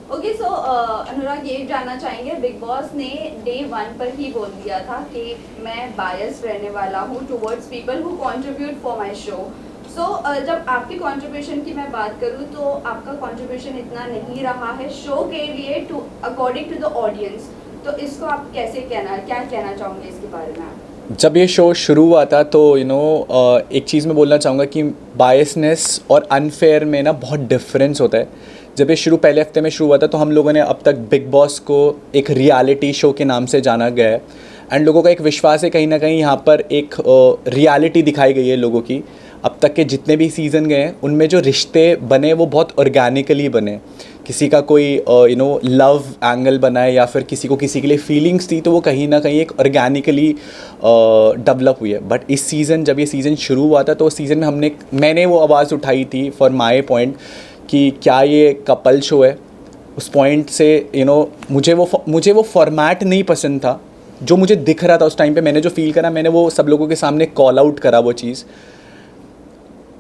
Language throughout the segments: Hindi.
ओके सो अनुराग ये जानना चाहेंगे, बिग बॉस ने डे 1 पर ही बोल दिया था कि मैं बायस रहने वाला हूँ towards people who contribute for my show. So जब आपकी कंट्रीब्यूशन की मैं बात करूँ तो आपका कंट्रीब्यूशन इतना नहीं रहा है शो के लिए to according to the audience. तो इसको आप कैसे क्या कहना चाहोगे इसके बारे में आप? जब ये शो शुरू हुआ था तो एक चीज़ मैं बोलना चाहूँगा कि बायसनेस और अनफेयर में ना बहुत डिफरेंस होता है। जब ये पहले हफ्ते में शुरू हुआ था तो हम लोगों ने अब तक बिग बॉस को एक रियलिटी शो के नाम से जाना गया है एंड लोगों का एक विश्वास है कहीं ना कहीं यहाँ पर एक रियलिटी दिखाई गई है लोगों की। अब तक के जितने भी सीज़न गए हैं उनमें जो रिश्ते बने वो बहुत ऑर्गेनिकली बने। किसी का कोई लव एंगल बना है या फिर किसी को किसी के लिए फीलिंग्स थी तो वो कहीं ना कहीं एक ऑर्गेनिकली डेवलप हुई है। बट इस सीज़न जब ये सीज़न शुरू हुआ था तो उस सीज़न में मैंने वो आवाज़ उठाई थी फॉर माई पॉइंट कि क्या ये कपल शो है। उस पॉइंट से मुझे वो फॉर्मेट नहीं पसंद था जो मुझे दिख रहा था उस टाइम पे। मैंने जो फील करा मैंने वो सब लोगों के सामने कॉल आउट करा वो चीज़।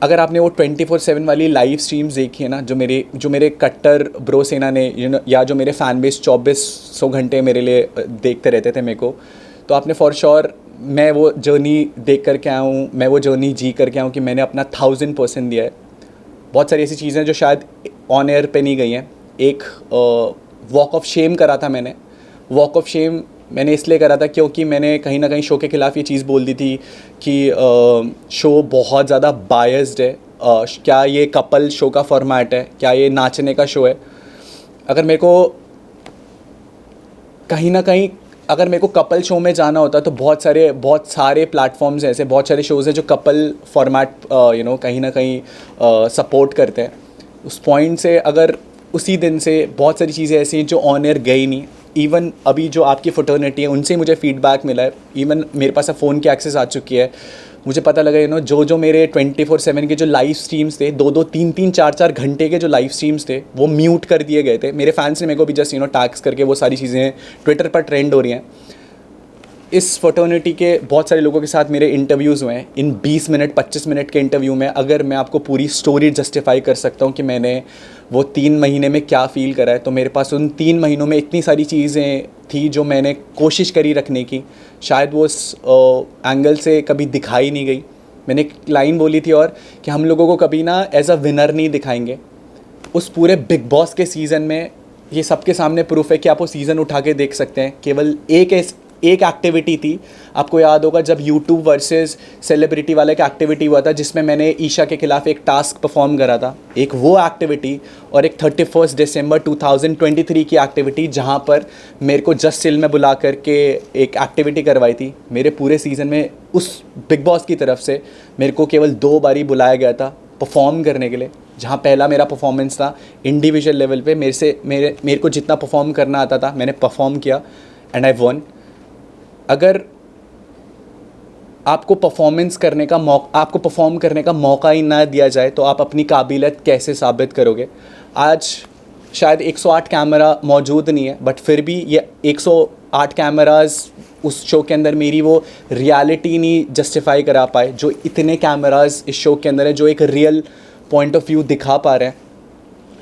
अगर आपने वो 24/7 वाली लाइव स्ट्रीम्स देखी है ना जो मेरे कट्टर ब्रो सेना ने या जो मेरे फ़ैन बेस 2400 घंटे मेरे लिए देखते रहते थे मेरे को, तो आपने फॉर श्योर मैं वो जर्नी देख कर के आया हूँ, मैं वो जर्नी जी कर के आया हूँ कि मैंने अपना 1000% दिया है। बहुत सारी ऐसी चीज़ें जो शायद ऑन एयर पे नहीं गई हैं। एक वॉक ऑफ शेम करा था मैंने। वॉक ऑफ शेम मैंने इसलिए करा था क्योंकि मैंने कहीं ना कहीं शो के ख़िलाफ़ ये चीज़ बोल दी थी कि शो बहुत ज़्यादा बायस्ड है। क्या ये कपल शो का फॉर्मेट है, क्या ये नाचने का शो है। अगर मेरे को कहीं ना कहीं अगर मेरे को कपल शो में जाना होता तो बहुत सारे प्लेटफॉर्म्स हैं ऐसे, बहुत सारे शोज़ हैं जो कपल फॉर्मेट कहीं ना कहीं सपोर्ट करते हैं। उस पॉइंट से अगर उसी दिन से बहुत सारी चीज़ें ऐसी हैं जो ऑन एयर गई नहीं। इवन अभी जो आपकी फ्रेटर्निटी है उनसे मुझे फीडबैक मिला है। इवन मेरे पास अब फ़ोन की एक्सेस आ चुकी है। मुझे पता लगा जो मेरे 24/7 के जो लाइव स्ट्रीम्स थे, 2-2 3-3 4-4 घंटे के जो लाइव स्ट्रीम्स थे वो म्यूट कर दिए गए थे। मेरे फैंस ने मेरे को भी जस्ट टैग्स करके वो सारी चीज़ें ट्विटर पर ट्रेंड हो रही हैं। इस फ्रेटर्निटी के बहुत सारे लोगों के साथ मेरे इंटरव्यूज़ हुए हैं। इन 20 मिनट 25 मिनट के इंटरव्यू में अगर मैं आपको पूरी स्टोरी जस्टिफाई कर सकता हूँ कि मैंने वो 3 महीने में क्या फ़ील करा है, तो मेरे पास उन 3 महीनों में इतनी सारी चीज़ें थी जो मैंने कोशिश करी रखने की। शायद वो उस एंगल से कभी दिखाई नहीं गई। मैंने एक लाइन बोली थी और कि हम लोगों को कभी ना एज अ विनर नहीं दिखाएंगे। उस पूरे बिग बॉस के सीज़न में ये सबके सामने प्रूफ है कि आप वो सीज़न उठा के देख सकते हैं। केवल एक एक्टिविटी थी, आपको याद होगा जब यूट्यूब वर्सेस सेलिब्रिटी वाला एक एक्टिविटी हुआ था जिसमें मैंने ईशा के खिलाफ एक टास्क परफॉर्म करा था। एक वो एक्टिविटी और एक 31 दिसंबर 2023 की एक्टिविटी जहां पर मेरे को जस्ट सिल में बुला करके एक एक्टिविटी करवाई थी। मेरे पूरे सीज़न में उस बिग बॉस की तरफ से मेरे को केवल 2 बारी बुलाया गया था परफॉर्म करने के लिए। जहाँ पहला मेरा परफॉर्मेंस था इंडिविजुअल लेवल पे, मेरे को जितना परफॉर्म करना आता था मैंने परफॉर्म किया एंड आई वन। अगर आपको परफॉर्म करने का मौका ही ना दिया जाए तो आप अपनी काबिलियत कैसे साबित करोगे। आज शायद 108 कैमरा मौजूद नहीं है बट फिर भी ये 108 कैमरास उस शो के अंदर मेरी वो रियलिटी नहीं जस्टिफाई करा पाए जो इतने कैमरास इस शो के अंदर है, जो एक रियल पॉइंट ऑफ व्यू दिखा पा रहे हैं।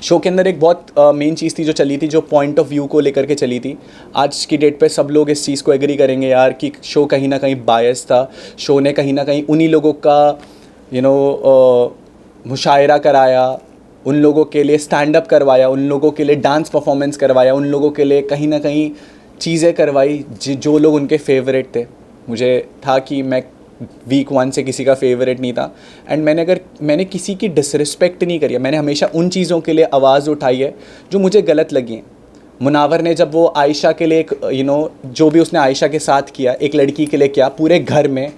शो के अंदर एक बहुत मेन चीज़ थी जो चली थी, जो पॉइंट ऑफ व्यू को लेकर के चली थी। आज की डेट पे सब लोग इस चीज़ को एग्री करेंगे यार कि शो कहीं ना कहीं बायस था। शो ने कहीं ना कहीं उन्हीं लोगों का मुशायरा कराया, उन लोगों के लिए स्टैंड अप करवाया, उन लोगों के लिए डांस परफॉर्मेंस करवाया, उन लोगों के लिए कहीं ना कहीं चीज़ें करवाई जो लोग उनके फेवरेट थे। मुझे था कि मैं वीक 1 से किसी का फेवरेट नहीं था एंड मैंने किसी की डिसरिस्पेक्ट नहीं करी है। मैंने हमेशा उन चीज़ों के लिए आवाज़ उठाई है जो मुझे गलत लगी हैं। मुनावर ने जब वो आयशा के लिए एक जो भी उसने आयशा के साथ किया, एक लड़की के लिए किया, पूरे घर में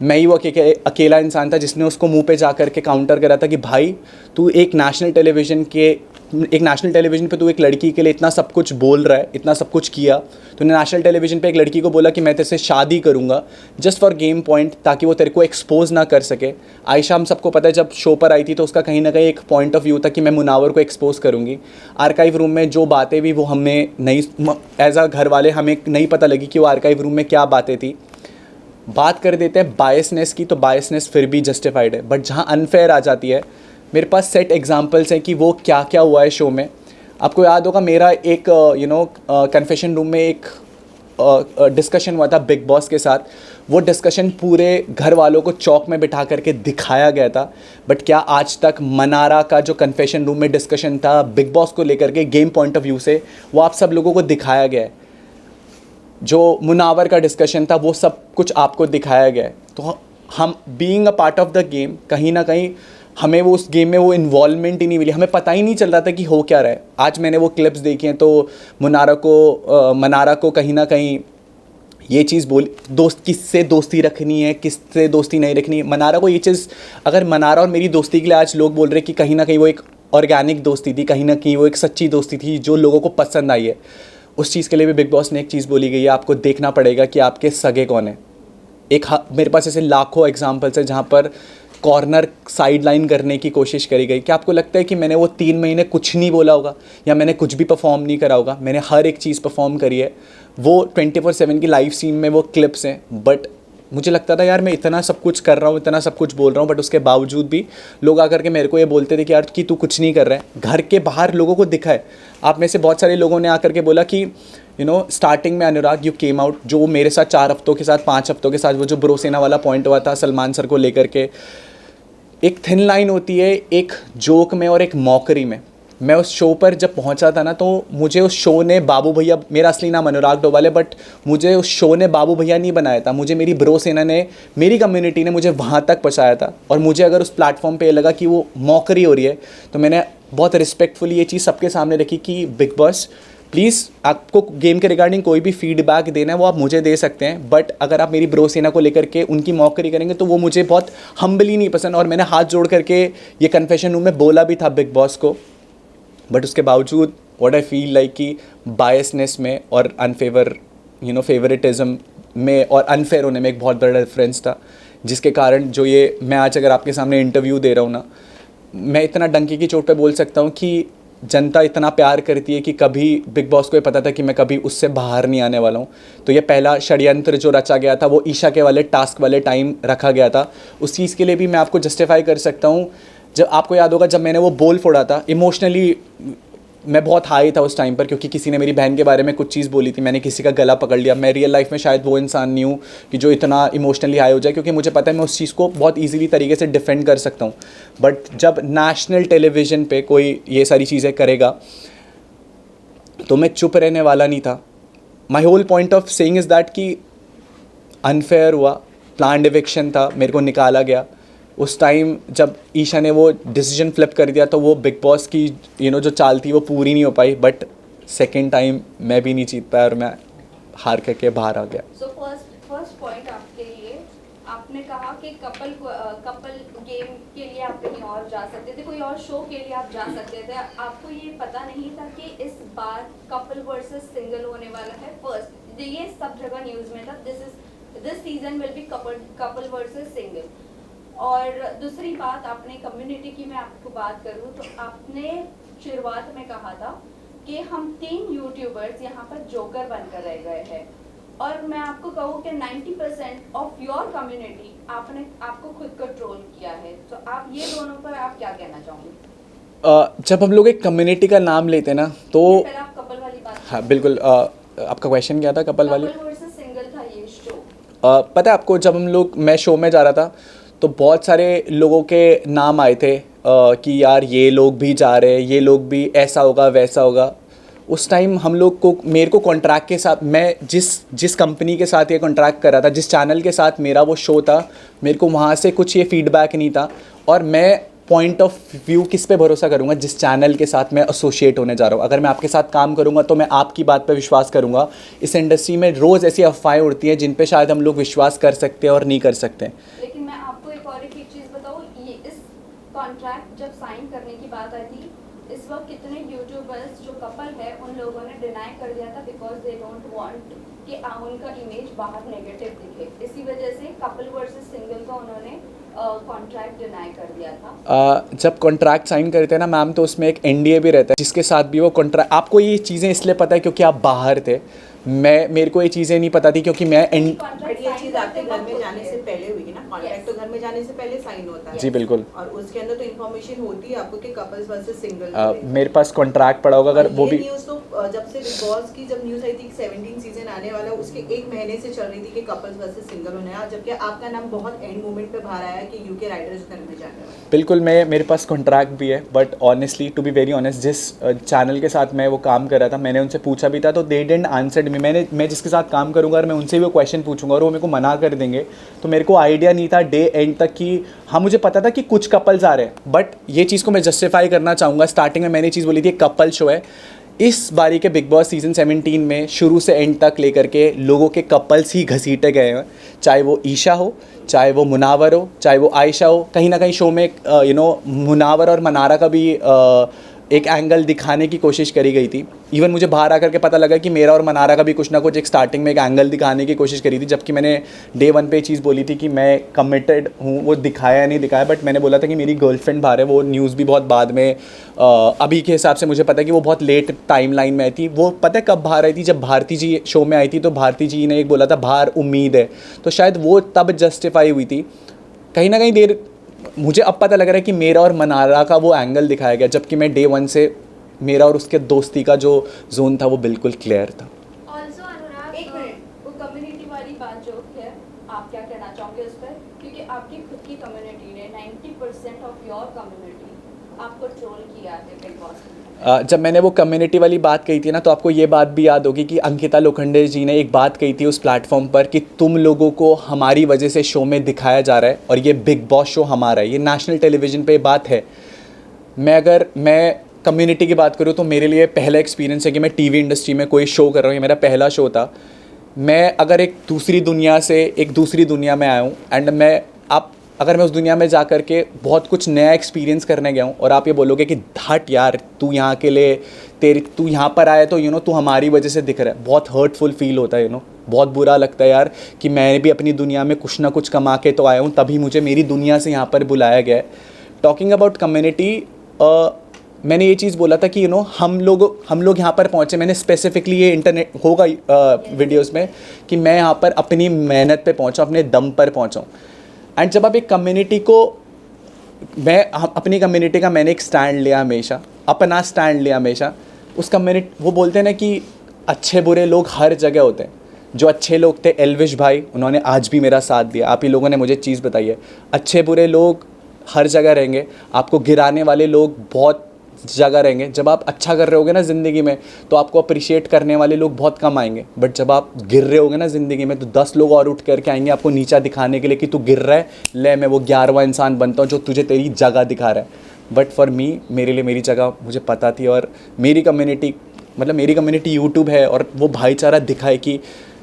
मैं ही वो अकेला इंसान था जिसने उसको मुंह पे जा कर के काउंटर करा था कि भाई तू एक नेशनल टेलीविज़न पे तू एक लड़की के लिए इतना सब कुछ बोल रहा है, इतना सब कुछ किया। तूने नेशनल टेलीविज़न पे एक लड़की को बोला कि मैं तेरे से शादी करूँगा जस्ट फॉर गेम पॉइंट, ताकि वो तेरे को एक्सपोज ना कर सके। आयशा हम सबको पता है जब शो पर आई थी तो उसका कहीं ना कहीं एक पॉइंट ऑफ व्यू था कि मैं मुनावर को एक्सपोज करूँगी। आर्काइव रूम में जो बातें भी वो हमें नहीं, एज अ घर वाले हमें नहीं पता लगी कि वो आर्काइव रूम में क्या बातें थी। बात कर देते हैं बायसनेस की, तो बायसनेस फिर भी जस्टिफाइड है। बट जहाँ अनफेयर आ जाती है, मेरे पास सेट एग्जांपल्स हैं कि वो क्या क्या हुआ है शो में। आपको याद होगा मेरा एक कन्फेशन रूम में एक डिस्कशन हुआ था बिग बॉस के साथ। वो डिस्कशन पूरे घर वालों को चौक में बिठा करके दिखाया गया था। बट क्या आज तक मनारा का जो कन्फेशन रूम में डिस्कशन था बिग बॉस को लेकर के गेम पॉइंट ऑफ व्यू से, वो आप सब लोगों को दिखाया गया है? जो मुनावर का डिस्कशन था वो सब कुछ आपको दिखाया गया है। तो हम being a part of the game, कहीं ना कहीं हमें वो उस गेम में वो इन्वॉल्वमेंट ही नहीं मिली, हमें पता ही नहीं चल रहा था कि हो क्या रहा है। आज मैंने वो क्लिप्स देखी हैं तो मनारा को कहीं ना कहीं ये चीज़ बोली, दोस्त किससे दोस्ती रखनी है, किससे दोस्ती नहीं रखनी है। मनारा को ये चीज़, अगर मनारा और मेरी दोस्ती के लिए आज लोग बोल रहे हैं कि कहीं ना कहीं वो एक ऑर्गेनिक दोस्ती थी, कहीं ना कहीं वो एक सच्ची दोस्ती थी जो लोगों को पसंद आई है, उस चीज़ के लिए भी बिग बॉस ने एक चीज़ बोली गई है, आपको देखना पड़ेगा कि आपके सगे कौन है। मेरे पास ऐसे लाखों एग्जाम्पल्स हैं जहाँ पर कॉर्नर साइड लाइन करने की कोशिश करी गई। क्या आपको लगता है कि मैंने वो 3 महीने कुछ नहीं बोला होगा या मैंने कुछ भी परफॉर्म नहीं करा होगा? मैंने हर एक चीज़ परफॉर्म करी है। वो 24/7 की लाइव सीन में वो क्लिप्स हैं, बट मुझे लगता था यार मैं इतना सब कुछ कर रहा हूँ, इतना सब कुछ बोल रहा हूँ, बट उसके बावजूद भी लोग आकर के मेरे को ये बोलते थे कि यार कि तू कुछ नहीं कर रहा है। घर के बाहर लोगों को दिखा है। आप में से बहुत सारे लोगों ने आकर के बोला कि स्टार्टिंग में अनुराग यू केम आउट, जो मेरे साथ 4 हफ्तों के साथ 5 हफ्तों के साथ वो जो ब्रोसेना वाला पॉइंट हुआ था सलमान सर को लेकर के, एक थिन लाइन होती है एक जोक में और एक मॉकरी में। मैं उस शो पर जब पहुंचा था ना, तो मुझे उस शो ने बाबू भैया, मेरा असली नाम अनुराग डोवाल है, बट मुझे उस शो ने बाबू भैया नहीं बनाया था। मुझे मेरी ब्रो सेना ने, मेरी कम्युनिटी ने मुझे वहाँ तक पहुँचाया था। और मुझे अगर उस प्लेटफॉर्म पे लगा कि वो मॉकरी हो रही है, तो मैंने बहुत रिस्पेक्टफुली ये चीज़ सबके सामने रखी कि बिग बॉस प्लीज़, आपको गेम के रिगार्डिंग कोई भी फीडबैक देना है वो आप मुझे दे सकते हैं, बट अगर आप मेरी ब्रो सेना को लेकर के उनकी मॉकरी करेंगे तो वो मुझे बहुत हम्बली नहीं पसंद। और मैंने हाथ जोड़ करके ये कन्फेशन रूम में बोला भी था बिग बॉस को, बट उसके बावजूद व्हाट आई फील लाइक कि बायसनेस में और फेवरेटिज्म में और अनफेयर होने में एक बहुत बड़ा डिफरेंस था, जिसके कारण जो ये मैं आज अगर आपके सामने इंटरव्यू दे रहा हूँ ना, मैं इतना डंकी की चोट पे बोल सकता हूँ कि जनता इतना प्यार करती है कि कभी बिग बॉस को ये पता था कि मैं कभी उससे बाहर नहीं आने वाला हूँ। तो ये पहला षड्यंत्र जो रचा गया था वो ईशा के वाले टास्क वाले टाइम रखा गया था। उस चीज़ के लिए भी मैं आपको जस्टिफाई कर सकता हूँ। जब आपको याद होगा जब मैंने वो बोल फोड़ा था, इमोशनली मैं बहुत हाई था उस टाइम पर, क्योंकि किसी ने मेरी बहन के बारे में कुछ चीज़ बोली थी, मैंने किसी का गला पकड़ लिया। मैं रियल लाइफ में शायद वो इंसान नहीं हूँ कि जो इतना इमोशनली हाई हो जाए, क्योंकि मुझे पता है मैं उस चीज़ को बहुत ईजीली तरीके से डिफेंड कर सकता हूँ। बट जब नेशनल टेलीविज़न पे कोई ये सारी चीज़ें करेगा तो मैं चुप रहने वाला नहीं था। My whole point of saying is that कि अनफेयर हुआ, प्लान्ड इविक्शन था, मेरे को निकाला गया। उस टाइम जब ईशा ने वो डिसीजन फ्लिप कर दिया तो वो बिग बॉस की जो चाल थी वो पूरी नहीं हो पाई। बट सेकेंड टाइम मैं भी नहीं जीत पाया और मैं हार करके बाहर आ गया। सो फर्स्ट पॉइंट आपके लिए, आपने कहा कि कपल गेम के लिए आप कहीं और जा सकते थे, कोई और शो के लिए आप जा सकते थे। आपको ये पता नहीं था कि इस बार कपल वर्सेस सिंगल होने वाला है। फर्स्ट ये सब जगह न्यूज़ में था, this season will be couple versus single. और दूसरी बात, आपने कम्युनिटी की मैं आपको बात करूं तो आपने शुरुआत में कहा था कि हम 3 यूट्यूबर्स यहाँ पर जोकर बनकर रह गए हैं। और मैं आपको कहूँ कि 90% ऑफ योर कम्युनिटी आपको खुद को ट्रोल किया है। तो आप ये दोनों पर आप क्या कहना चाहोगे? जब हम लोग एक कम्युनिटी का नाम लेते ना तो पहले आप कपल वाली बात। हाँ बिल्कुल। आपका क्वेश्चन क्या था? कपल वाली वर्सेस सिंगल था ये शो। पता है आपको, जब मैं शो में जा रहा था तो बहुत सारे लोगों के नाम आए थे कि यार ये लोग भी जा रहे हैं, ये लोग भी ऐसा होगा वैसा होगा। उस टाइम हम लोग को, मेरे को कॉन्ट्रैक्ट के साथ, मैं जिस कंपनी के साथ ये कॉन्ट्रैक्ट कर रहा था, जिस चैनल के साथ मेरा वो शो था, मेरे को वहाँ से कुछ ये फीडबैक नहीं था। और मैं पॉइंट ऑफ व्यू किस पे भरोसा करूँगा? जिस चैनल के साथ मैं एसोसिएट होने जा रहा हूँ। अगर मैं आपके साथ काम करूँगा तो मैं आपकी बात पे विश्वास करूँगा। इस इंडस्ट्री में रोज़ ऐसी अफवाहें उड़ती हैं जिन पे शायद हम लोग विश्वास कर सकते हैं और नहीं कर सकते। लेकिन मैं आपको एक और चीज़ बताऊँ, ये इस कॉन्ट्रैक्ट जब साइन करने की बात आई थी, इस वक्त कितने यूट्यूबर्स जो कपल है उन लोगों ने डिनाई कर दिया था बिकॉज दे डोंट वांट कि उनका इमेज बाहर नेगेटिव दिखे। इसी वजह से कपल वर्सेस सिंगल का उन्होंने कॉन्ट्रैक्ट डिनाई कर दिया था। जब कॉन्ट्रैक्ट साइन करते हैं ना मैम, तो उसमें एक एनडीए भी रहता है जिसके साथ भी वो कॉन्ट्रैक्ट, आपको ये चीज़ें इसलिए पता है क्योंकि आप बाहर थे। मेरे को ये चीज़ें नहीं पता थी क्योंकि मैं ये चीज़ आपके घर में जाने से पहले हुई ना। कॉन्ट्रैक्ट तो घर में जाने से पहले साइन होता है। जी बिल्कुल। और उसके अंदर तो इन्फॉर्मेशन होती है आपको कि कपल्स वर्सेस सिंगल। मेरे पास कॉन्ट्रैक्ट पड़ा होगा, अगर वो भी न्यूज़ तो जब से बिग बॉस की जब न्यूज़ आई थी कि 17 सीजन आने वाला है, उसके 1 महीने से चल रही थी कि कपल्स वर्सेस सिंगल होने हैं, जबकि आपका नाम बहुत एंड मोमेंट पे बाहर आया कि यूके राइडर्स घर में जाने वाले। बिल्कुल, मैं मेरे पास कॉन्ट्रैक्ट भी है, but honestly to be very honest, जिस चैनल के साथ मैं वो काम कर रहा था मैंने उनसे पूछा भी था, तो दे डिडंट आंसर्ड मी। मैं जिसके साथ काम करूँगा और मैं उनसे भी वो क्वेश्चन पूछूंगा और वो मेरे को मना कर देंगे, तो मेरे को आइडिया नहीं था डे एंड तक कि हाँ, मुझे पता था कि कुछ कपल्स आ रहे हैं, बट ये चीज़ को मैं जस्टिफाई करना चाहूँगा। स्टार्टिंग में मैंने चीज़ बोली थी कपल शो है। इस बारी के बिग बॉस सीज़न 17 में शुरू से एंड तक लेकर के लोगों के कपल्स ही घसीटे गए हैं, चाहे वो ईशा हो, चाहे वो मुनावर हो, चाहे वो आयशा हो। कहीं ना कहीं शो में मुनावर और मनारा का भी एक एंगल दिखाने की कोशिश करी गई थी। इवन मुझे बाहर आकर के पता लगा कि मेरा और मनारा का भी कुछ ना कुछ एक स्टार्टिंग में एक एंगल दिखाने की कोशिश करी थी, जबकि मैंने डे 1 पे ये चीज़ बोली थी कि मैं कमिटेड हूँ। वो दिखाया नहीं दिखाया, बट मैंने बोला था कि मेरी गर्लफ्रेंड बाहर है। वो न्यूज़ भी बहुत बाद में अभी के हिसाब से मुझे पता है कि वो बहुत लेट टाइम लाइन में आई थी। वो पता है कब बाहर आई थी? जब भारती जी शो में आई थी, तो भारती जी ने एक बोला था बाहर उम्मीद है, तो शायद वो तब जस्टिफाई हुई थी। कहीं ना कहीं देर मुझे अब पता लग रहा है कि मेरा और मनारा का वो एंगल दिखाया गया, जबकि मैं डे 1 से मेरा और उसके दोस्ती का जो जोन था वो बिल्कुल क्लियर था। ऑल्सो अनुराग, एक मिनट, वो कम्युनिटी वाली बात जो है, आप क्या कहना चाहोगे उस पर? क्योंकि आपकी खुद की कम्युनिटी ने 90% ऑफ योर कम्युनिटी आपको ट्रोल किया है बिग बॉस में। जब मैंने वो कम्युनिटी वाली बात कही थी ना, तो आपको ये बात भी याद होगी कि अंकिता लोखंडे जी ने एक बात कही थी उस प्लेटफॉर्म पर कि तुम लोगों को हमारी वजह से शो में दिखाया जा रहा है और ये बिग बॉस शो हमारा है। ये नेशनल टेलीविज़न पे बात है। अगर मैं कम्युनिटी की बात करूँ तो मेरे लिए पहला एक्सपीरियंस है कि मैं टीवी इंडस्ट्री में कोई शो कर रहा हूँ। ये मेरा पहला शो था। मैं अगर एक दूसरी दुनिया से एक दूसरी दुनिया में आया हूँ, एंड अगर मैं उस दुनिया में जा कर के बहुत कुछ नया एक्सपीरियंस करने गया हूँ और आप ये बोलोगे कि हट यार, तू यहाँ के लिए तू यहाँ पर आया तो तू हमारी वजह से दिख रहा है, बहुत हर्टफुल फील होता है। बहुत बुरा लगता है यार कि मैं भी अपनी दुनिया में कुछ ना कुछ कमा के तो आया हूँ, तभी मुझे मेरी दुनिया से यहाँ पर बुलाया गया है। टॉकिंग अबाउट कम्युनिटी, मैंने ये चीज़ बोला था कि हम लोग यहाँ पर पहुँचे। मैंने स्पेसिफिकली ये इंटरनेट होगा वीडियोस में कि मैं यहाँ पर अपनी मेहनत पे पहुँचा, अपने दम पर पहुँचा हूँ। एंड जब आप एक कम्युनिटी को, अपनी कम्युनिटी का मैंने एक स्टैंड लिया हमेशा, अपना स्टैंड लिया हमेशा। उस कम्युनिटी, वो बोलते हैं ना कि अच्छे बुरे लोग हर जगह होते हैं। जो अच्छे लोग थे एल्विश भाई, उन्होंने आज भी मेरा साथ दिया। आप ही लोगों ने मुझे चीज़ बताई है, अच्छे बुरे लोग हर जगह रहेंगे। आपको गिराने वाले लोग बहुत जगह रहेंगे। जब आप अच्छा कर रहे होगे ना ज़िंदगी में, तो आपको अप्रिशिएट करने वाले लोग बहुत कम आएंगे। बट जब आप गिर रहे होगे ना ज़िंदगी में, तो 10 लोग और उठ करके आएंगे आपको नीचा दिखाने के लिए कि तू गिर रहा है, ले मैं वो 11वां इंसान बनता हूँ जो तुझे तेरी जगह दिखा रहा है। बट फॉर मी, मेरे लिए मेरी जगह मुझे पता थी। और मेरी कम्युनिटी यूट्यूब है, और वो भाईचारा दिखाए कि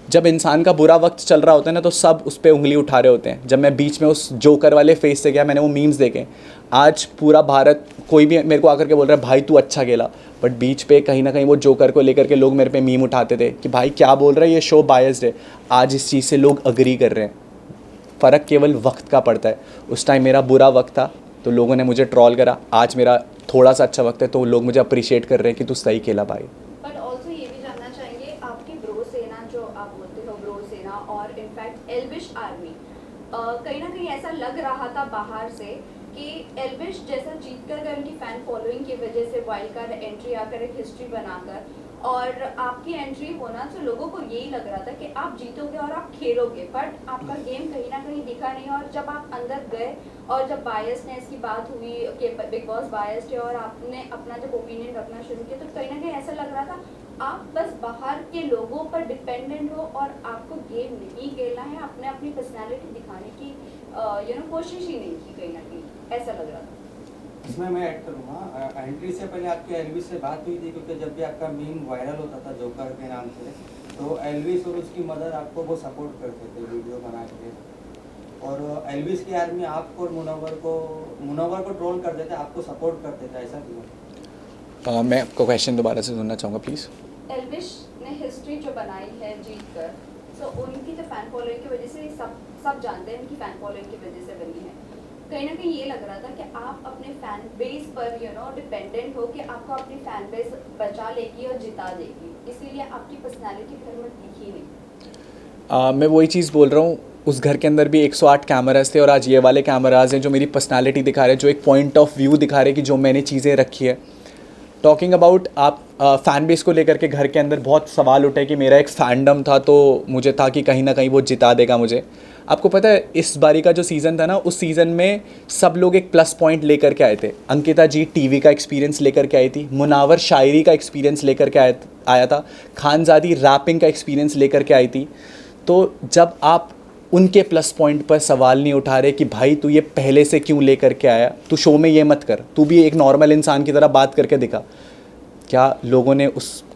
जब इंसान का बुरा वक्त चल रहा होता है ना, तो सब उस पर उंगली उठा रहे होते हैं। जब मैं बीच में उस जोकर वाले फेस से गया, मैंने वो मीम्स देखे। आज पूरा भारत, कोई भी मेरे को आकर के बोल रहा है भाई तू अच्छा खेला, बट बीच पे कहीं ना कहीं वो जोकर को लेकर के लोग मेरे पे मीम उठाते थे कि भाई क्या बोल रहा है, ये शो बायस्ड है। आज इस चीज़ से लोग अग्री कर रहे हैं। फ़र्क केवल वक्त का पड़ता है। उस टाइम मेरा बुरा वक्त था तो लोगों ने मुझे ट्रोल करा, आज मेरा थोड़ा सा अच्छा वक्त है तो लोग मुझे अप्रिशिएट कर रहे हैं कि तू सही खेला भाई। बट ऑल्सो ये भी जानना चाहेंगे, आपकी ब्रो सेना जो आप बोलते हो, ब्रो सेना और इनफैक्ट एल्विश आर्मी, कहीं ना कहीं ऐसा लग रहा था बाहर से कि एल्विश जैसा जीत कर गए उनकी फैन फॉलोइंग की वजह से, वाइल्ड कार्ड एंट्री आकर एक हिस्ट्री बनाकर, और आपकी एंट्री होना, तो लोगों को यही लग रहा था कि आप जीतोगे और आप खेलोगे, बट आपका गेम कहीं ना कहीं दिखा नहीं। और जब आप अंदर गए और जब बायसनेस की बात हुई कि बिग बॉस बायस्ड है, और आपने अपना जब ओपिनियन रखना शुरू किया, तो कहीं ना कहीं ऐसा लग रहा था आप बस बाहर के लोगों पर डिपेंडेंट हो और आपको गेम नहीं खेलना है, अपने अपनी पर्सनैलिटी दिखाने की कोशिश ही नहीं की, कहीं ना कहीं ऐसा लग रहा था। इसमें मैं ऐड करूँगा, एंट्री से पहले आपकी एल्विस से बात हुई थी, क्योंकि जब भी आपका मीम वायरल होता था जोकर के नाम से, तो एल्विस और उसकी मदर आपको वो सपोर्ट करते थे वीडियो बना के। और एल्विस की आर्मी आपको और मुनव्वर को ट्रोल करते थे, आपको सपोर्ट करते थे, ऐसा क्यों? मैं आपको क्वेश्चन दोबारा से सुनना चाहूँगा प्लीज़। एल्विश ने हिस्ट्री जो बनाई है जीत कर, तो उनकी जो फैन फॉलोइंग की वजह से, सब जानते हैं उनकी फैन फॉलोइंग की वजह से बनी है। कहीं ना कहीं ये लग रहा था कि आप अपने फैन बेस पर डिपेंडेंट हो कि आपको अपनी फैन बेस बचा लेगी और जिता देगी, इसीलिए आपकी पर्सनालिटी फिर में दिखी नहीं। मैं वही चीज़ बोल रहा हूँ, उस घर के अंदर भी 108 कैमराज थे और आज ये वाले कैमराज हैं जो मेरी पर्सनालिटी दिखा रहे हैं, जो एक पॉइंट ऑफ व्यू दिखा रहे हैं कि जो मैंने चीज़ें रखी है। टॉकिंग अबाउट आप फ़ैन बेस को लेकर के घर के अंदर बहुत सवाल उठे कि मेरा एक फैंडम था तो मुझे था कि कहीं ना कहीं वो जिता देगा मुझे। आपको पता है इस बारी का जो सीज़न था ना, उस सीज़न में सब लोग एक प्लस पॉइंट लेकर के आए थे। अंकिता जी टीवी का एक्सपीरियंस लेकर के आई थी, मुनावर शायरी का एक्सपीरियंस लेकर के आया था, खानज़ादी रैपिंग का एक्सपीरियंस लेकर के आई थी। तो जब आप उनके प्लस पॉइंट पर सवाल नहीं उठा रहे कि भाई तू ये पहले से क्यों लेकर के आया, तू शो में ये मत कर, तू भी एक नॉर्मल इंसान की तरह बात करके दिखा, क्या लोगों ने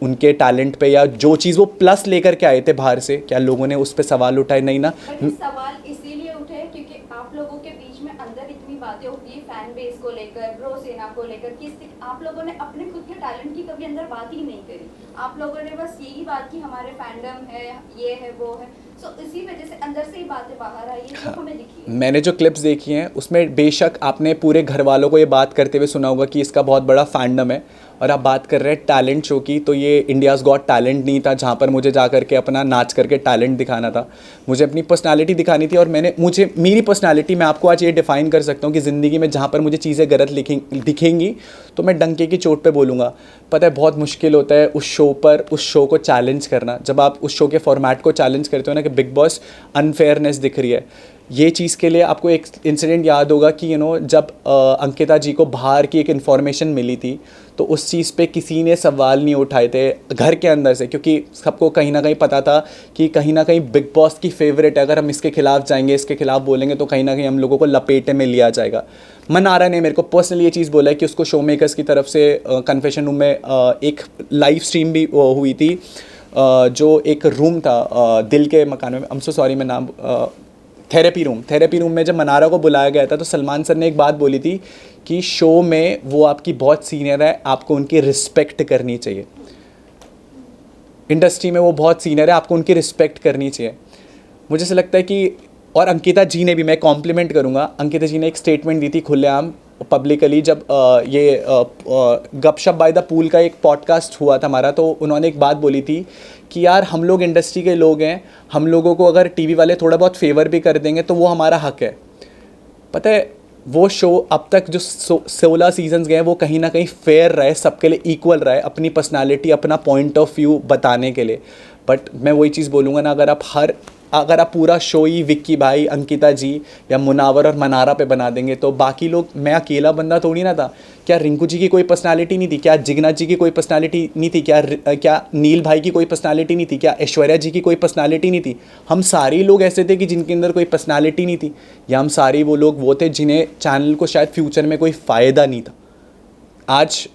उनके टैलेंट पे या जो चीज़ वो प्लस लेकर के आए थे बाहर से, क्या लोगों ने उस पर सवाल उठाए? नहीं ना। सवाल इसीलिए उठे क्योंकि आप लोगों के बीच में अंदर इतनी बातें होती है फैन बेस को लेकर, ब्रो सेना को लेकर कि आप लोगों ने अपने खुद के टैलेंट की कभी अंदर बात ही नहीं करी। आप लोगों ने बस यही बात की हमारे फैंडम है, ये है, वो है। सो इसी वजह से अंदर से ही बातें बाहर आई है, जो हमें दिखी है। मैंने जो क्लिप्स देखी हैं उसमें बेशक आपने पूरे घर वालों को ये बात करते हुए सुना होगा कि इसका बहुत बड़ा फैंडम है, और आप बात कर रहे हैं टैलेंट शो की, तो ये इंडियाज़ गॉट टैलेंट नहीं था जहाँ पर मुझे जा करके अपना नाच करके टैलेंट दिखाना था। मुझे अपनी पर्सनालिटी दिखानी थी, और मुझे मेरी पर्सनालिटी, मैं आपको आज ये डिफ़ाइन कर सकता हूँ कि ज़िंदगी में जहाँ पर मुझे चीज़ें गलत दिखेंगी तो मैं डंके की चोट पे बोलूँगा। पता है बहुत मुश्किल होता है उस शो पर उस शो को चैलेंज करना। जब आप उस शो के फॉर्मेट को चैलेंज करते हो ना कि बिग बॉस अनफेयरनेस दिख रही है, ये चीज़ के लिए आपको एक इंसिडेंट याद होगा कि जब अंकिता जी को बाहर की एक इन्फॉर्मेशन मिली थी तो उस चीज़ पे किसी ने सवाल नहीं उठाए थे घर के अंदर से, क्योंकि सबको कहीं ना कहीं पता था कि कहीं ना कहीं बिग बॉस की फेवरेट है, अगर हम इसके खिलाफ जाएंगे, इसके खिलाफ बोलेंगे तो कहीं ना कहीं हम लोगों को लपेटे में लिया जाएगा। मनारा ने मेरे को पर्सनली ये चीज़ बोला है कि उसको शो मेकर्स की तरफ से कन्फेशन रूम में एक लाइव स्ट्रीम भी हुई थी, जो एक रूम था दिल के मकान में, आई एम सो सॉरी मैं नाम, थेरेपी रूम में जब मनारा को बुलाया गया था तो सलमान सर ने एक बात बोली थी कि शो में वो आपकी बहुत सीनियर है, आपको उनकी रिस्पेक्ट करनी चाहिए। इंडस्ट्री में वो बहुत सीनियर है, आपको उनकी रिस्पेक्ट करनी चाहिए। मुझे ऐसा लगता है कि, और अंकिता जी ने भी, मैं कॉम्प्लीमेंट करूँगा, अंकिता जी ने एक स्टेटमेंट दी थी खुलेआम पब्लिकली जब ये गपशप बाय द पूल का एक पॉडकास्ट हुआ था हमारा, तो उन्होंने एक बात बोली थी कि यार हम लोग इंडस्ट्री के लोग हैं, हम लोगों को अगर टीवी वाले थोड़ा बहुत फेवर भी कर देंगे तो वो हमारा हक है। पता है वो शो अब तक जो 16 सीजन्स गए वो कहीं ना कहीं फेयर रहे, सबके लिए इक्वल रहे, अपनी पर्सनालिटी अपना पॉइंट ऑफ व्यू बताने के लिए। बट मैं वही चीज़ बोलूँगा ना, अगर आप पूरा शो ही विक्की भाई, अंकिता जी या मुनावर और मनारा पे बना देंगे तो बाकी लोग, मैं अकेला बंदा थोड़ी ना था। क्या रिंकू जी की कोई पर्सनालिटी नहीं थी? क्या जिगना जी की कोई पर्सनालिटी नहीं थी? क्या नील भाई की कोई पर्सनालिटी नहीं थी? क्या ऐश्वर्या जी की कोई पर्सनालिटी नहीं थी? हम सारे लोग ऐसे थे कि जिनके अंदर कोई पर्सनालिटी नहीं थी, या हम सारे वो लोग वो थे जिन्हें चैनल को शायद फ्यूचर में कोई फ़ायदा नहीं था। आज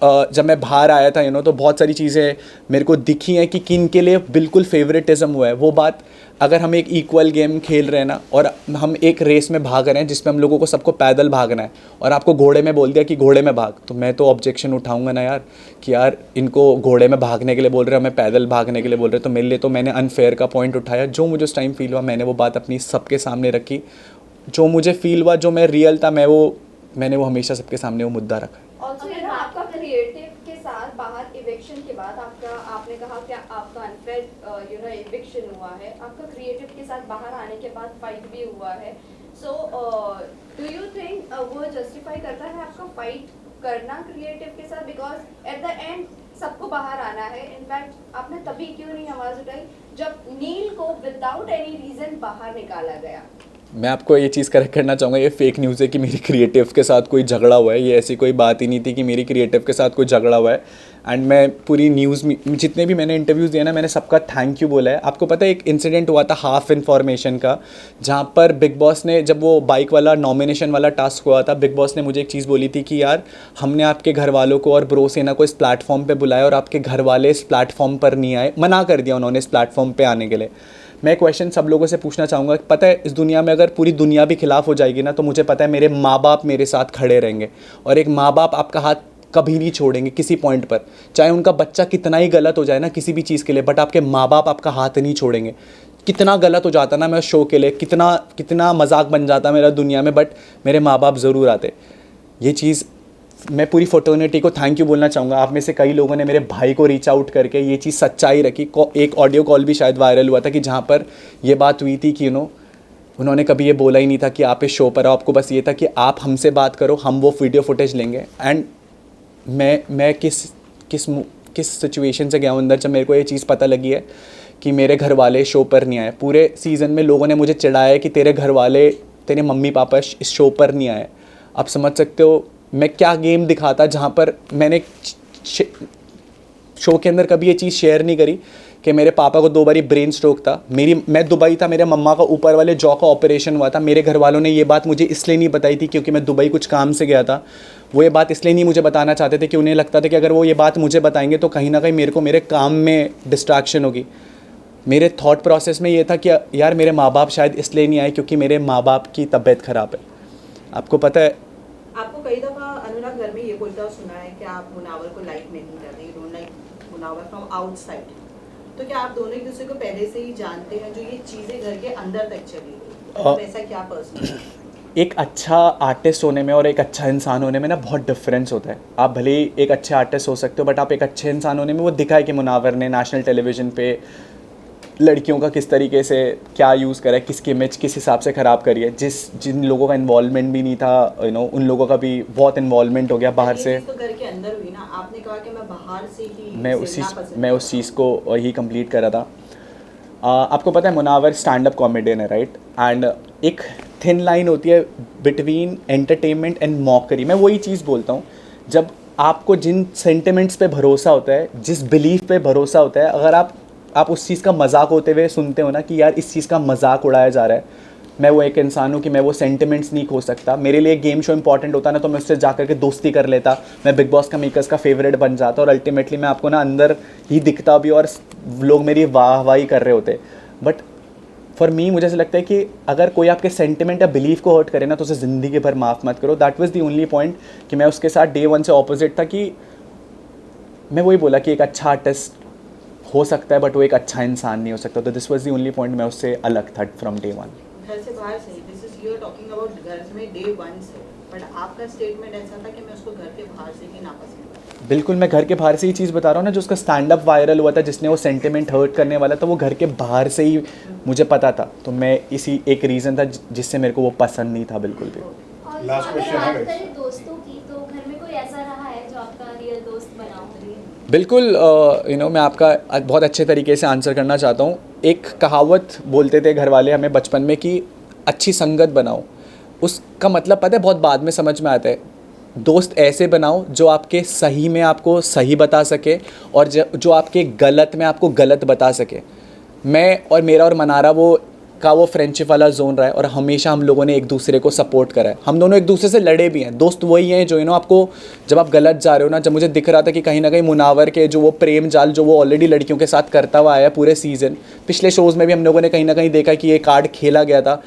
जब मैं बाहर आया था तो बहुत सारी चीज़ें मेरे को दिखी हैं कि किन के लिए बिल्कुल फेवरेटिज़म हुआ है। वो बात, अगर हम एक इक्वल गेम खेल रहे हैं ना, और हम एक रेस में भाग रहे हैं जिसमें हम लोगों को सबको पैदल भागना है, और आपको घोड़े में बोल दिया कि घोड़े में भाग, तो मैं तो ऑब्जेक्शन उठाऊंगा ना यार कि यार इनको घोड़े में भागने के लिए बोल रहे हैं, हमें पैदल भागने के लिए बोल रहे हैं। तो मेरे लिए तो मैंने अनफेयर का पॉइंट उठाया, जो मुझे उस टाइम फील हुआ मैंने वो बात अपनी सबके सामने रखी, जो मुझे फील हुआ, जो मैं रियल था मैंने वो हमेशा सबके सामने वो मुद्दा रखा। आपका क्रिएटिव के साथ बाहर इविक्शन के बाद आपने कहा कि आपका अनफेयर इविक्शन हुआ है, आपका क्रिएटिव के साथ बाहर आने के बाद फाइट भी हुआ है। सो डू यू थिंक वो जस्टिफाई करता है आपका फाइट करना क्रिएटिव के साथ? बिकॉज एट द एंड सबको बाहर आना है। इनफैक्ट आपने तभी क्यों नहीं आवाज़ उठाई जब नील को विदाउट एनी रीज़न बाहर निकाला गया? मैं आपको ये चीज़ करेक्ट करना चाहूँगा, ये फेक न्यूज़ है कि मेरी क्रिएटिव के साथ कोई झगड़ा हुआ है। ये ऐसी कोई बात ही नहीं थी कि मेरी क्रिएटिव के साथ कोई झगड़ा हुआ है। एंड मैं पूरी न्यूज़ में जितने भी मैंने इंटरव्यूज़ दिए ना, मैंने सबका थैंक यू बोला है। आपको पता है एक इंसिडेंट हुआ था हाफ इन्फॉर्मेशन का, जहाँ पर बिग बॉस ने, जब वो बाइक वाला नॉमिनेशन वाला टास्क हुआ था, बिग बॉस ने मुझे एक चीज़ बोली थी कि यार हमने आपके घर वालों को और ब्रो सेना को इस प्लेटफॉर्म पर बुलाया और आपके घर वाले इस प्लेटफॉर्म पर नहीं आए, मना कर दिया उन्होंने इस प्लेटफॉर्म पर आने के लिए। मैं क्वेश्चन सब लोगों से पूछना चाहूँगा, पता है इस दुनिया में अगर पूरी दुनिया भी खिलाफ हो जाएगी ना, तो मुझे पता है मेरे माँ बाप मेरे साथ खड़े रहेंगे, और एक माँ बाप आपका हाथ कभी नहीं छोड़ेंगे किसी पॉइंट पर, चाहे उनका बच्चा कितना ही गलत हो जाए ना किसी भी चीज़ के लिए, बट आपके माँ बाप आपका हाथ नहीं छोड़ेंगे। कितना गलत हो जाता ना मैं शो के लिए, कितना मजाक बन जाता मेरा दुनिया में, बट मेरे माँ बाप ज़रूर आते। ये चीज़ मैं पूरी फ्रेटर्निटी को थैंक यू बोलना चाहूँगा। आप में से कई लोगों ने मेरे भाई को रीच आउट करके ये चीज़ सच्चाई रखी। एक ऑडियो कॉल भी शायद वायरल हुआ था कि जहाँ पर ये बात हुई थी कि उन्होंने कभी ये बोला ही नहीं था कि आप इस शो पर आओ, आपको बस ये था कि आप हमसे बात करो, हम वो वीडियो फुटेज लेंगे। एंड मैं किस सिचुएशन से गया हूँ अंदर जब मेरे को ये चीज़ पता लगी है कि मेरे घर वाले शो पर नहीं आए। पूरे सीज़न में लोगों ने मुझे चिढ़ाया है कि तेरे घर वाले, तेरे मम्मी पापा इस शो पर नहीं आए। आप समझ सकते हो मैं क्या गेम दिखाता जहाँ पर मैंने शो के अंदर कभी ये चीज़ शेयर नहीं करी कि मेरे पापा को 2 बारी ब्रेन स्ट्रोक था, मैं दुबई था, मेरे मम्मा का ऊपर वाले जॉ का ऑपरेशन हुआ था। मेरे घर वालों ने ये बात मुझे इसलिए नहीं बताई थी क्योंकि मैं दुबई कुछ काम से गया था। वो ये बात इसलिए नहीं मुझे बताना चाहते थे कि उन्हें लगता था कि अगर वो ये बात मुझे बताएंगे तो कहीं ना कहीं मेरे को मेरे काम में डिस्ट्रैक्शन होगी। मेरे थॉट प्रोसेस में ये था कि यार मेरे माँ बाप शायद इसलिए नहीं आए क्योंकि मेरे माँ बाप की तबीयत ख़राब है। आपको पता है, आपको कई दफा अनुराग घर में ये बोलता हुआ सुना है कि आप मुनावर को लाइक नहीं करते, you don't like Munawar from outside. तो क्या आप दोनों एक दूसरे को पहले से ही जानते हैं जो ये चीजें घर के अंदर तक चली गई? मतलब ऐसा क्या पर्सनल? एक अच्छा आर्टिस्ट होने में और एक अच्छा इंसान होने में ना बहुत डिफरेंस होता है। आप भले ही एक अच्छे आर्टिस्ट हो सकते हो बट आप एक अच्छे इंसान होने में, वो दिखा है कि मुनावर ने नेशनल टेलीविज़न पे लड़कियों का किस तरीके से क्या यूज़ करा है, किसकी इमेज किस हिसाब से ख़राब करी है। जिन लोगों का इन्वॉल्वमेंट भी नहीं था, उन लोगों का भी बहुत इन्वॉल्वमेंट हो गया बाहर से। तो घर के अंदर हुई ना, आपने कहा कि मैं बाहर से ही मैं उस चीज़ को ही कंप्लीट कर रहा था। आपको पता है मुनावर स्टैंड अप कॉमेडियन है, राइट? एंड एक थिन लाइन होती है बिटवीन एंटरटेनमेंट एंड मॉकरी। मैं वही चीज़ बोलता हूँ, जब आपको जिन सेंटिमेंट्स पे भरोसा होता है, जिस बिलीफ पे भरोसा होता है, अगर आप उस चीज़ का मजाक होते हुए सुनते हो ना कि यार इस चीज़ का मजाक उड़ाया जा रहा है, मैं वो एक इंसान हूँ कि मैं वो सेंटिमेंट्स नहीं खो सकता। मेरे लिए गेम शो इंपॉर्टेंट होता ना तो मैं उससे जाकर के दोस्ती कर लेता, मैं बिग बॉस का मेकर्स का फेवरेट बन जाता और अल्टीमेटली मैं आपको ना अंदर ही दिखता भी और लोग मेरी वाहवाही कर रहे होते। बट फॉर मी मुझे ऐसा लगता है कि अगर कोई आपके सेंटिमेंट या बिलीफ को हर्ट करे ना तो उसे ज़िंदगी भर माफ़ मत करो। That was the only point कि मैं उसके साथ डे 1 से ऑपोजिट था कि मैं वही बोला कि एक अच्छा आर्टिस्ट हो सकता है बट वो एक अच्छा इंसान नहीं हो सकता। तो this was the only point, मैं उससे अलग था फ्रॉम डे 1। घर से बाहर से, this is you are talking about घर में डे 1 से, बट आपका स्टेटमेंट ऐसा था कि मैं उसको घर के बाहर से ही नापसंद करता। बिल्कुल, मैं घर के बाहर से ही चीज़ बता रहा हूँ ना, जो उसका स्टैंड अप वायरल हुआ था, जिसने वो सेंटिमेंट हर्ट करने वाला था, वो घर के बाहर से ही मुझे पता था। तो मैं इसी एक रीज़न था जिससे मेरे को वो पसंद नहीं था बिल्कुल भी। और Last अगर question है बात guys. करें दोस्तों की, तो घर में कोई ऐसा रहा है जो आपका रियल दोस्त बना हो? बिल्कुल, मैं आपका बहुत अच्छे तरीके से आंसर करना चाहता हूँ। एक कहावत बोलते थे घर वाले हमें बचपन में कि अच्छी संगत बनाओ। उसका मतलब पता है बहुत बाद में समझ में आता है। दोस्त ऐसे बनाओ जो आपके सही में आपको सही बता सके और जो आपके गलत में आपको गलत बता सके। मैं और मेरा और मनारा वो फ्रेंडशिप वाला जोन रहा है और हमेशा हम लोगों ने एक दूसरे को सपोर्ट करा है। हम दोनों एक दूसरे से लड़े भी हैं। दोस्त वही हैं जो आपको जब आप गलत जा रहे हो ना, जब मुझे दिख रहा था कि कहीं ना कहीं मुनावर के जो वो प्रेम जाल जो वो ऑलरेडी लड़कियों के साथ करता हुआ आया पूरे सीज़न, पिछले शोज़ में भी हम लोगों ने कहीं ना कहीं देखा कि ये कार्ड खेला गया था।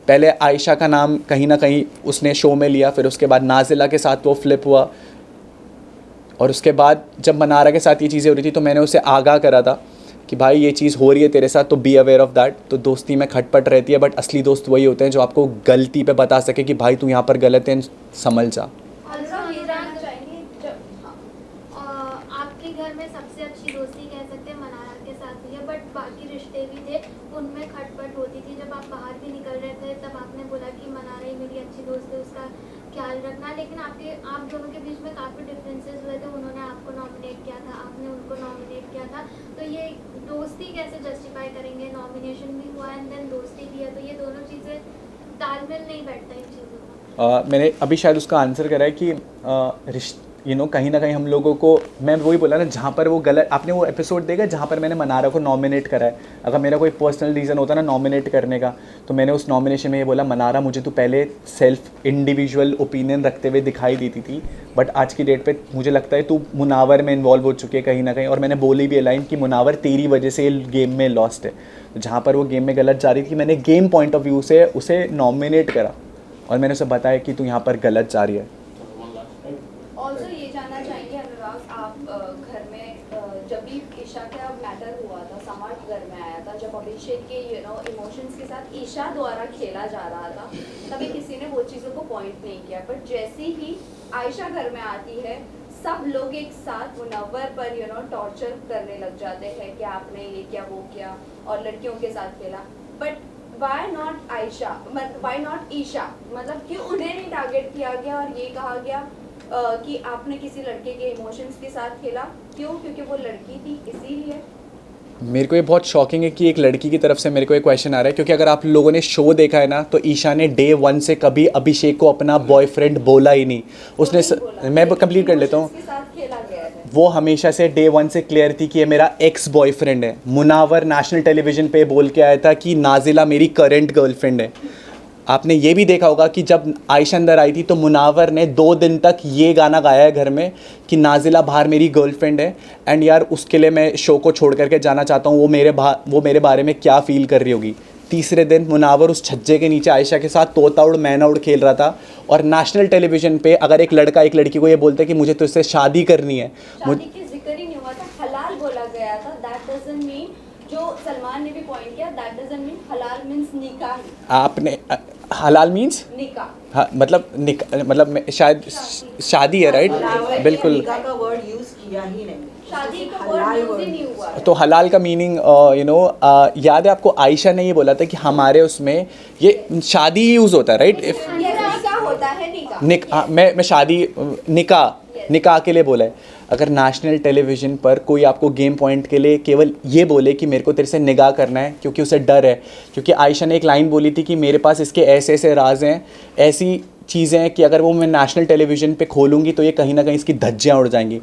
पहले आयशा का नाम कहीं ना कहीं उसने शो में लिया, फिर उसके बाद नाजिला के साथ वो फ्लिप हुआ और उसके बाद जब मनारा के साथ ये चीज़ें हो रही थी तो मैंने उसे आगाह करा था कि भाई ये चीज़ हो रही है तेरे साथ, तो बी अवेयर ऑफ दैट। तो दोस्ती में खटपट रहती है बट असली दोस्त वही होते हैं जो आपको गलती पे बता सके कि भाई तू यहाँ पर गलत है, संभल जा। और ये जानना चाहेंगे आपके घर में सबसे अच्छी दोस्ती कह सकते हैं मनारा के साथ हुई है, बट बाकी रिश्ते भी थे उनमें खटपट होती थी। जब आप बाहर भी निकल रहे थे तब आपने बोला कि मनारा ही मेरी अच्छी दोस्त है, उसका ख्याल रखना, लेकिन आप दोनों के बीच में काफ़ी डिफरेंसेस हुए थे। उन्होंने आपको नॉमिनेट किया था, आपने उनको नॉमिनेट किया था, तो ये दोस्ती कैसे जस्टिफाई करेंगे? नॉमिनेशन भी हुआ एंड देन दोस्ती भी है, तो ये दोनों चीज़ें तालमेल नहीं बैठता इन चीज़ों का। मैंने अभी शायद उसका आंसर करा है कि कहीं ना कहीं हम लोगों को, मैं वही बोला ना, जहाँ पर वो गलत, आपने वो एपिसोड देखा जहाँ पर मैंने मनारा को नॉमिनेट करा है। अगर मेरा कोई पर्सनल रीज़न होता ना नॉमिनेट करने का, तो मैंने उस नॉमिनेशन में ये बोला मनारा मुझे तो पहले सेल्फ इंडिविजुअल ओपिनियन रखते हुए दिखाई देती थी, बट आज की डेट पे मुझे लगता है तू मुनावर में इन्वॉल्व हो चुकी है कहीं ना कहीं। और मैंने बोली भी लाइन कि मुनावर तेरी वजह से गेम में लॉस्ट है। तो जहाँ पर वो गेम में गलत जा रही थी, मैंने गेम पॉइंट ऑफ व्यू से उसे नॉमिनेट करा और मैंने उसे बताया कि तू यहाँ पर गलत जा रही है। ऑल्सो ये जानना चाहेंगे अनुराग, आप घर में जब भी ईशा का मैटर हुआ था, समाज घर में आया था, जब अभिषेक के इमोशंस के साथ ईशा द्वारा खेला जा रहा था, तभी किसी ने वो चीज़ों को पॉइंट नहीं किया। बट जैसे ही आयशा घर में आती है, सब लोग एक साथ मुनव्वर पर टॉर्चर करने लग जाते हैं कि आपने ये किया वो किया और लड़कियों के साथ खेला। But why not Ayesha, why not Isha, मतलब क्यों उन्हें नहीं टारगेट किया गया और ये कहा गया कि आपने किसी लड़के के इमोशंस के साथ खेला? क्यों? क्योंकि वो लड़की थी इसीलिए। मेरे को ये बहुत शॉकिंग है कि एक लड़की की तरफ से मेरे को एक क्वेश्चन आ रहा है, क्योंकि अगर आप लोगों ने शो देखा है ना, तो ईशा ने डे 1 से कभी अभिषेक को अपना बॉयफ्रेंड बोला ही नहीं। उसने मैं कंप्लीट कर लेता हूँ। के साथ खेला गया है। वो हमेशा से डे 1 से क्लियर थी कि ये मेरा एक्स बॉयफ्रेंड है। मुनावर नेशनल टेलीविज़न पे बोल के आया था कि नाजिला मेरी करंट गर्लफ्रेंड है। आपने ये भी देखा होगा कि जब आयशा अंदर आई थी तो मुनावर ने 2 दिन तक ये गाना गाया है घर में कि नाजिला बाहर मेरी गर्लफ्रेंड है। एंड यार उसके लिए मैं शो को छोड़ करके जाना चाहता हूँ। वो मेरे बारे में क्या फ़ील कर रही होगी। तीसरे दिन मुनावर उस छज्जे के नीचे आयशा के साथ तोता उड़ मैना उड़ खेल रहा था। और नेशनल टेलीविज़न पे अगर एक लड़का एक लड़की को ये बोलता है कि मुझे तुझसे शादी करनी है, शादी की जिक्र ही नहीं हुआ था, हलाल बोला गया था। दैट डजंट मीन, जो सलमान ने भी पॉइंट किया, दैट डजंट मीन हलाल मींस निकाह। आपने हलाल मीन्स निकाह, हाँ, मतलब शायद शादी है, राइट? बिल्कुल। निकाह का वर्ड यूज किया ही नहीं। शादी का हलाल वर्ड यूज ही word। नहीं हुआ है। तो हलाल का मीनिंग याद है आपको? आयशा ने ये बोला था कि हमारे उसमें ये शादी ही यूज़ होता है, राइट? इफ ये निकाह होता है, निकाह। मैं शादी निकाह के लिए बोला है। अगर नेशनल टेलीविज़न पर कोई आपको गेम पॉइंट के लिए केवल ये बोले कि मेरे को तेरे से निगाह करना है, क्योंकि उसे डर है, क्योंकि आयशा ने एक लाइन बोली थी कि मेरे पास इसके ऐसे ऐसे राज हैं, ऐसी चीज़ें हैं कि अगर वो मैं नेशनल टेलीविज़न पे खोलूँगी तो ये कहीं ना कहीं इसकी धज्जियाँ उड़ जाएंगी।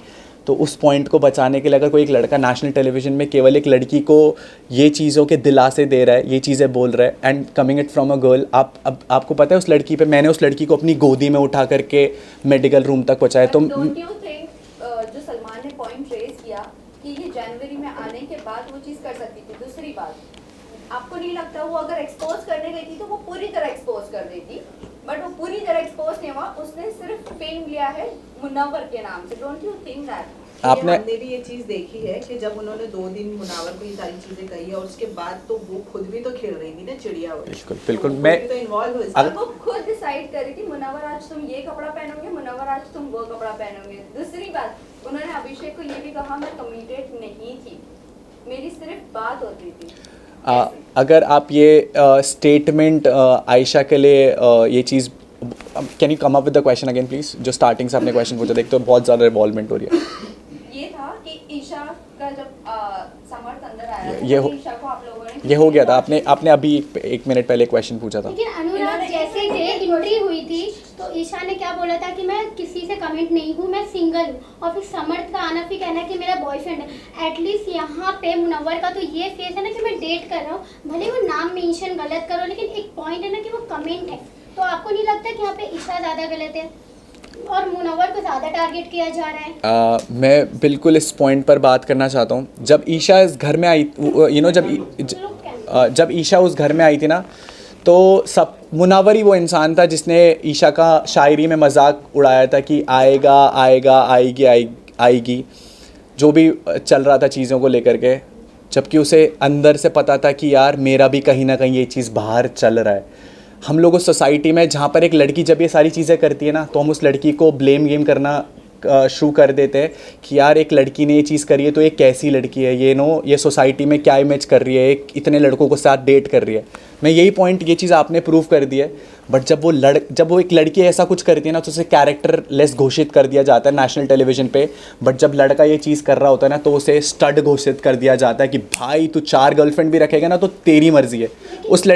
तो उस पॉइंट को बचाने के लिए अगर कोई एक लड़का नेशनल टेलीविज़न में केवल एक लड़की को ये चीज़ों के दिलासे दे रहा है, ये चीज़ें बोल रहा है, and coming it from a girl, आपको पता है उस लड़की पे, मैंने उस लड़की को अपनी गोदी में उठा करके मेडिकल रूम तक पहुँचाया। तो डोंट यू थिंक जो सलमान ने पॉइंट रेज किया कि ये जनवरी में आने के बाद वो चीज़ कर सकती थी? दूसरी बात, आपको नहीं लगता वो अगर एक्सपोज करने गई थी तो वो पूरी तरह एक्सपोज कर देती? बट वो पूरी तरह एक्सपोज नहीं हुआ, उसने सिर्फ फेम लिया है मुनव्वर के नाम से। Don't you think that? आपने हमने भी ये चीज देखी है कि जब उन्होंने 2 दिन मुनावर को ये सारी चीजें कही है और उसके बाद तो वो खुद भी तो खेल रही थी ना चिड़िया वाली। बिल्कुल बिल्कुल। तो वो मैं भी तो इन्वॉल्व हुई और वो खुद डिसाइड करी थी, मुनव्वर आज तुम ये कपड़ा पहनोगे, मुनव्वर आज तुम वो कपड़ा पहनोगे। दूसरी बात, उन्होंने अभिषेक को ये भी कहा मैं कमिटेड नहीं थी, मेरी सिर्फ बात होती थी। अगर आप ये स्टेटमेंट आयशा के लिए ये चीज़, can you come up with the question again please? जो स्टार्टिंग से आपने क्वेश्चन पूछा, देखते हो बहुत ज़्यादा रिवॉल्वमेंट हो रही है। ये था कि ईशा का जब समर्थ अंदर आया था, ये हो- ईशा को आप लोगों ने ये हो गया था। आपने अभी एक मिनट पहले क्वेश्चन पूछा था। लेकिन अनुराग जैसे ही एंट्री हुई थी तो ईशा ने क्या बोला था कि मैं किसी से कमेंट नहीं हूँ, मैं सिंगल हूँ। और फिर समर्थ का आना फिर कहना कि मेरा बॉयफ्रेंड है। एटलीस्ट यहाँ पे मुनव्वर का तो ये फेस है ना कि मैं डेट कर रहा हूँ, भले वो नाम मेंशन गलत करो, लेकिन एक पॉइंट है ना कि वो कमेंट है। तो आपको नहीं लगता कि यहाँ पे ईशा ज़्यादा गलत है और मुनव्वर को ज़्यादा टारगेट किया जा रहा है? मैं बिल्कुल इस पॉइंट पर बात करना चाहता हूँ। जब ईशा इस घर में आई, जब ईशा उस घर में आई थी ना, तो सब मुनव्वर ही वो इंसान था जिसने ईशा का शायरी में मजाक उड़ाया था कि आएगा आएगा आएगी आएगी, जो भी चल रहा था चीज़ों को लेकर के, जबकि उसे अंदर से पता था कि यार मेरा भी कहीं ना कहीं ये चीज़ बाहर चल रहा है। हम लोग उस सोसाइटी में जहाँ पर एक लड़की जब ये सारी चीज़ें करती है ना, तो हम उस लड़की को ब्लेम गेम करना शुरू कर देते हैं कि यार एक लड़की ने ये चीज़ करी है तो ये कैसी लड़की है, ये सोसाइटी में क्या इमेज कर रही है, एक इतने लड़कों को साथ डेट कर रही है। मैं यही पॉइंट, ये चीज़ आपने प्रूव कर दी है। बट जब वो एक लड़की ऐसा कुछ करती है ना, तो उसे कैरेक्टर लेस घोषित कर दिया जाता है नेशनल टेलीविज़न पे। बट जब लड़का ये चीज़ कर रहा होता है ना, तो उसे स्टड घोषित कर दिया जाता है कि भाई तू 4 गर्लफ्रेंड भी रखेगा ना तो तेरी मर्जी है। उस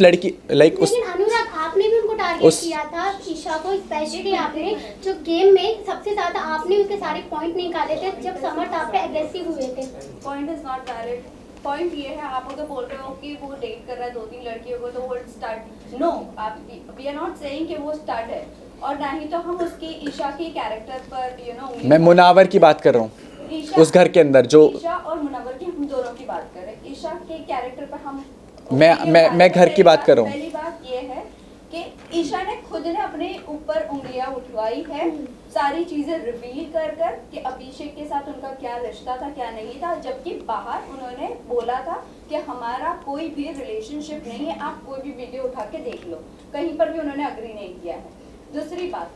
लड़की लाइक उस लेकिन अनुराग आपने भी उनको टारगेट किया था, ईशा को स्पेशली आपने, जो गेम में सबसे ज्यादा आपने उसके सारे पॉइंट निकाले थे जब समर्थ आप पे एग्रेसिव हुए थे। Point is not valid. Point ये है, आप अगर बोल रहे हो कि वो डेट कर रहा है 2-3 लड़कियों को, तो वो स्टार्ट, नो, आप वी आर नॉट सेइंग कि वो स्टार्ट है, और ना ही तो हम उसकी ईशा के कैरेक्टर पर मैं मुनावर की बात कर रहा हूँ उस घर के अंदर जो ईशा और मुनव्वर की, हम दोनों की बात कर रहे हैं। ईशा के कैरेक्टर पर हम मैं घर की बात कर रहा हूँ। पहली बात ये है कि ईशा ने खुद ने अपने ऊपर उंगलियां उठवाई है, सारी चीजें रिवील कर कि अभिषेक के साथ उनका क्या रिश्ता था क्या नहीं था, जबकि बाहर उन्होंने बोला था कि हमारा कोई भी रिलेशनशिप नहीं है, आप कोई भी वीडियो उठा के देख लो, कहीं पर भी उन्होंने अग्री नहीं किया है। दूसरी बात,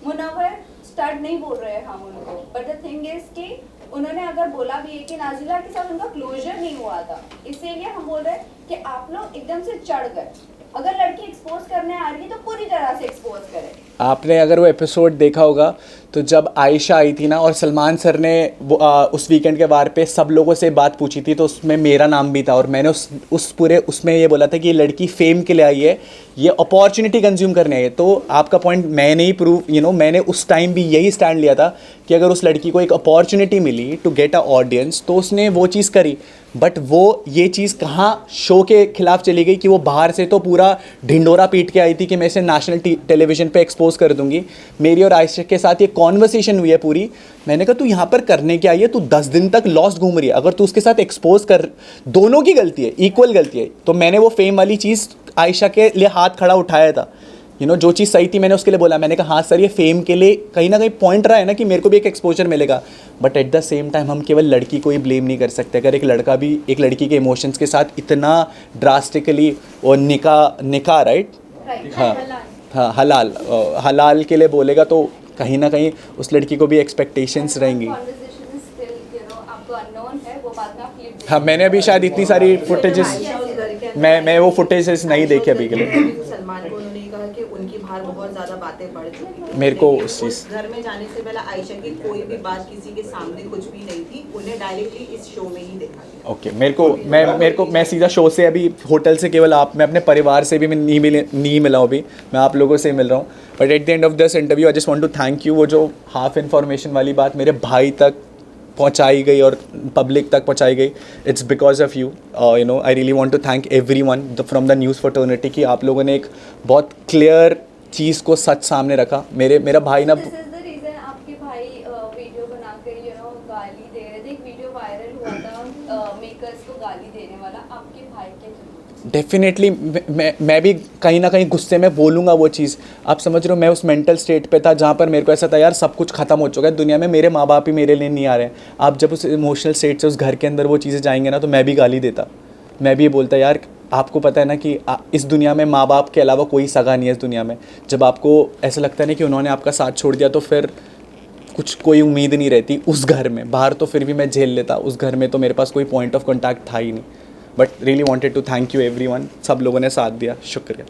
मुनव्वर स्टार्ट नहीं बोल रहे हैं हम उनको, बट द थिंग इज कि उन्होंने अगर बोला भी है कि नाजिला के साथ उनका क्लोजर नहीं हुआ था, इसीलिए हम बोल रहे हैं कि आप लोग एकदम से चढ़ गए। अगर लड़की एक्सपोज करने आ रही है तो पूरी तरह से एक्सपोज करें। आपने अगर वो एपिसोड देखा होगा तो जब आयशा आई थी ना और सलमान सर ने वो उस वीकेंड के बार पे सब लोगों से बात पूछी थी, तो उसमें मेरा नाम भी था और मैंने उस पूरे उसमें ये बोला था कि ये लड़की फेम के लिए आई है, ये अपॉर्चुनिटी कंज्यूम करने आई है। तो आपका पॉइंट मैंने ही प्रूव मैंने उस टाइम भी यही स्टैंड लिया था कि अगर उस लड़की को एक अपॉर्चुनिटी मिली टू गेट अ ऑडियंस तो उसने वो चीज़ करी। बट वो ये चीज़ कहाँ शो के खिलाफ चली गई कि वो बाहर से तो पूरा ढिंडोरा पीट के आई थी कि मैं इसे नेशनल टेलीविज़न पे एक्सपोज कर दूंगी। मेरी और आयशा के साथ ये कॉन्वर्सेशन हुई है पूरी। मैंने कहा तू यहाँ पर करने क्या आई है, तू 10 दिन तक लॉस्ट घूम रही है, अगर तू उसके साथ एक्सपोज कर, दोनों की गलती है, इक्वल गलती है। तो मैंने वो फेम वाली चीज़ आयशा के लिए हाथ खड़ा उठाया था। जो चीज़ सही थी मैंने उसके लिए बोला। मैंने कहा हाँ सर, ये फेम के लिए कहीं ना कहीं पॉइंट रहा है ना कि मेरे को भी एक एक्सपोजर मिलेगा। But at the same time हम केवल लड़की को ही ब्लेम नहीं कर सकते। अगर एक लड़का भी एक लड़की के इमोशंस के साथ इतना ड्रास्टिकली और निकाह राइट, हाँ हलाल के लिए बोलेगा तो कहीं ना कहीं उस लड़की को भी एक्सपेक्टेशंस रहेंगी। हाँ, मैंने अभी शायद इतनी सारी फुटेजेस मैं वो फुटेजेस नहीं देखे अभी के लिए। सलमान को उन्होंने कहा कि उनकी बाहर बहुत ज़्यादा बातें बढ़ चुकी हैं। मेरे को लेकिन उस चीज़ घर में जाने से पहले आयशा की कोई भी बात किसी के सामने कुछ भी नहीं थी, उन्हें डायरेक्टली इस शो में ही देखा गया। ओके, मेरे को मैं सीधा शो से अभी होटल से केवल मैं अपने परिवार से भी मैं नहीं मिला हूँ अभी, मैं आप लोगों से मिल रहा हूँ। But at the end of this interview I just want to thank you. वो जो हाफ इन्फॉर्मेशन वाली बात मेरे भाई तक पहुंचाई गई और पब्लिक तक पहुंचाई गई, it's because of you. I really want to thank everyone from the news fraternity कि आप लोगों ने एक बहुत क्लियर चीज़ को सच सामने रखा। मेरा भाई ना This is the reason आपके भाई वीडियो बनाकर गाली दे रहे थे। एक वीडियो वायरल हुआ था मेकर्स को गाली देने वाला, आपके भाई के डेफिनेटली मैं भी कहीं ना कहीं गुस्से में बोलूँगा वो चीज़। आप समझ रहे हो, मैं उस मेंटल स्टेट पे था जहाँ पर मेरे को ऐसा था यार सब कुछ ख़त्म हो चुका है दुनिया में, मेरे माँ बाप ही मेरे लिए नहीं आ रहे हैं। आप जब उस इमोशनल स्टेट से उस घर के अंदर वो चीज़ें जाएंगे ना तो मैं भी गाली देता, मैं भी ये बोलता यार आपको पता है ना कि इस दुनिया में माँ बाप के अलावा कोई सगा नहीं है इस दुनिया में। जब आपको ऐसा लगता है ना कि उन्होंने आपका साथ छोड़ दिया तो फिर कुछ कोई उम्मीद नहीं रहती उस घर में। बाहर तो फिर भी मैं झेल लेता, उस घर में तो मेरे पास कोई पॉइंट ऑफ कॉन्टैक्ट था ही नहीं। But really wanted to thank you everyone, सब लोगों ने साथ दिया, शुक्रिया।